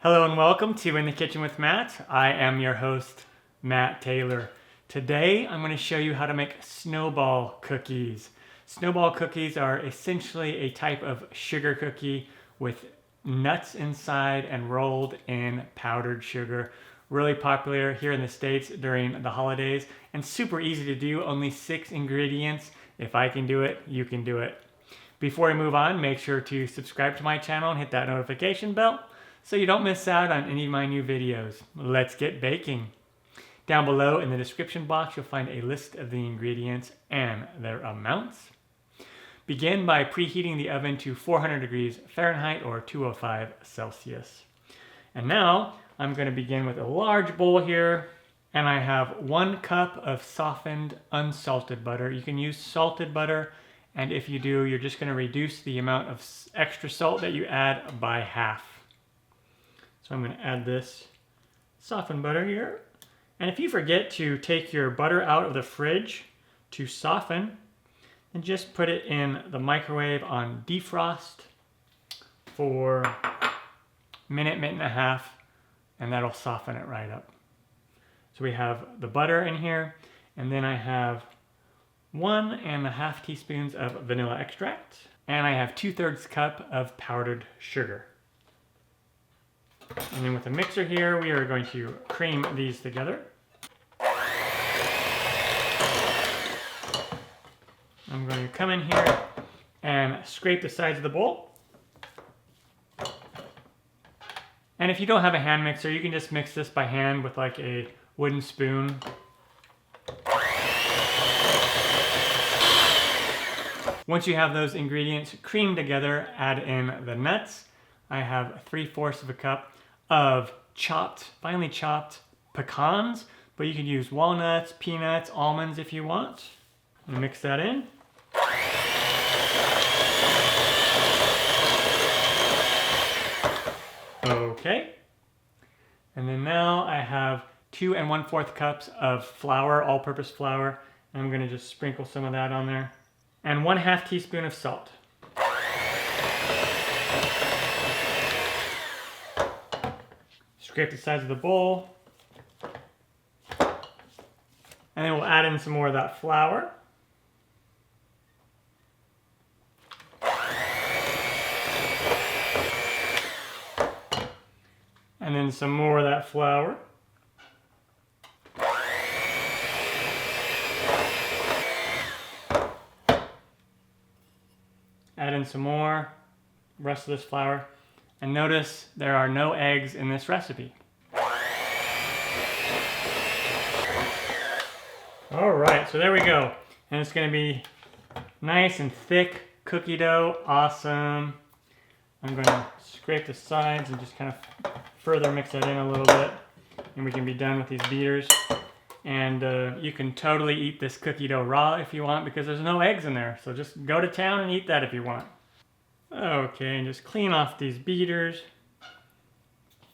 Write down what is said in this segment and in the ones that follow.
Hello and welcome to In the Kitchen with Matt. I am your host, Matt Taylor. Today I'm going to show you how to make snowball cookies. Snowball cookies are essentially a type of sugar cookie with nuts inside and rolled in powdered sugar. Really popular here in the States during the holidays and super easy to do, only 6 ingredients. If I can do it, you can do it. Before we move on, make sure to subscribe to my channel and hit that notification bell so you don't miss out on any of my new videos. Let's get baking. Down below in the description box, you'll find a list of the ingredients and their amounts. Begin by preheating the oven to 400 degrees Fahrenheit or 205 Celsius. And now I'm going to begin with a large bowl here, and I have 1 cup of softened unsalted butter. You can use salted butter, and if you do, you're just going to reduce the amount of extra salt that you add by half. So I'm going to add this softened butter here. And if you forget to take your butter out of the fridge to soften, then just put it in the microwave on defrost for a minute, minute and a half, and that'll soften it right up. So we have the butter in here, and then I have 1.5 teaspoons of vanilla extract, and I have 2/3 cup of powdered sugar. And then with the mixer here, we are going to cream these together. I'm going to come in here and scrape the sides of the bowl. And if you don't have a hand mixer, you can just mix this by hand with like a wooden spoon. Once you have those ingredients creamed together, add in the nuts. I have 3/4 of a cup of finely chopped pecans, but you can use walnuts, peanuts, almonds if you want. And mix that in. Okay. And then now I have 2 1/4 cups of flour, all-purpose flour. And I'm going to just sprinkle some of that on there. And 1/2 teaspoon of salt. Scrape the sides of the bowl. And then we'll add in some more of that flour. And then some more of that flour. Add in some more, rest of this flour. And notice there are no eggs in this recipe. All right, so there we go. And it's gonna be nice and thick cookie dough, awesome. I'm gonna scrape the sides and just kind of further mix that in a little bit. And we can be done with these beaters. And you can totally eat this cookie dough raw if you want because there's no eggs in there. So just go to town and eat that if you want. Okay, and just clean off these beaters.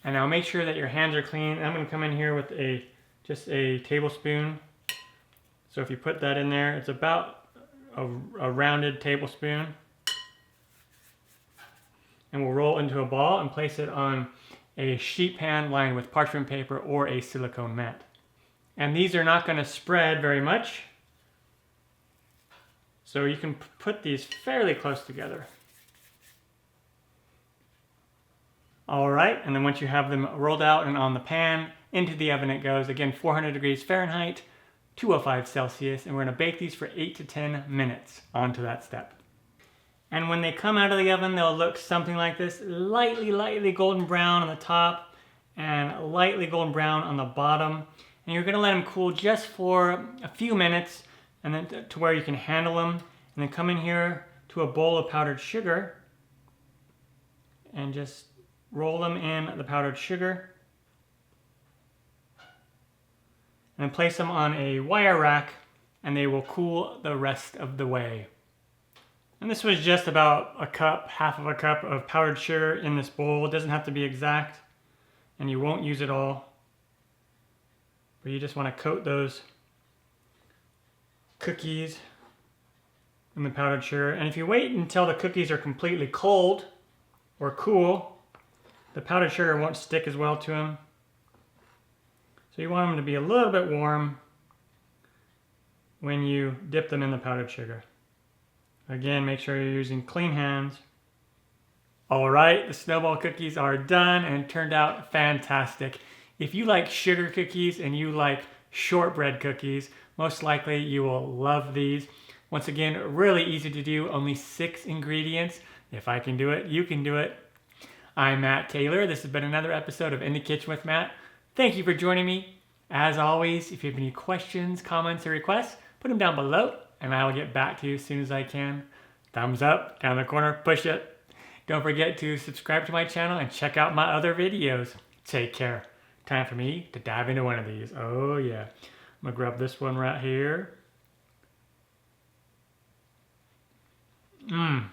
And now make sure that your hands are clean. I'm going to come in here with just a tablespoon. So if you put that in there, it's about a rounded tablespoon. And we'll roll into a ball and place it on a sheet pan lined with parchment paper or a silicone mat. And these are not going to spread very much. So you can put these fairly close together. All right, and then once you have them rolled out and on the pan, into the oven it goes. Again, 400 degrees Fahrenheit, 205 Celsius, and we're gonna bake these for 8 to 10 minutes. On to that step. And when they come out of the oven, they'll look something like this, lightly golden brown on the top and lightly golden brown on the bottom. And you're gonna let them cool just for a few minutes and then to where you can handle them. And then come in here to a bowl of powdered sugar and just roll them in the powdered sugar. And then place them on a wire rack and they will cool the rest of the way. And this was just about a cup, half of a cup of powdered sugar in this bowl. It doesn't have to be exact and you won't use it all. But you just want to coat those cookies in the powdered sugar. And if you wait until the cookies are completely cold or cool, the powdered sugar won't stick as well to them. So you want them to be a little bit warm when you dip them in the powdered sugar. Again, make sure you're using clean hands. All right, the Snowball cookies are done and turned out fantastic. If you like sugar cookies and you like shortbread cookies, most likely you will love these. Once again, really easy to do, only 6 ingredients. If I can do it, you can do it. I'm Matt Taylor. This has been another episode of In the Kitchen with Matt. Thank you for joining me. As always, if you have any questions, comments, or requests, put them down below and I will get back to you as soon as I can. Thumbs up, down the corner, push it. Don't forget to subscribe to my channel and check out my other videos. Take care. Time for me to dive into one of these. Oh yeah. I'm gonna grab this one right here. Mmm.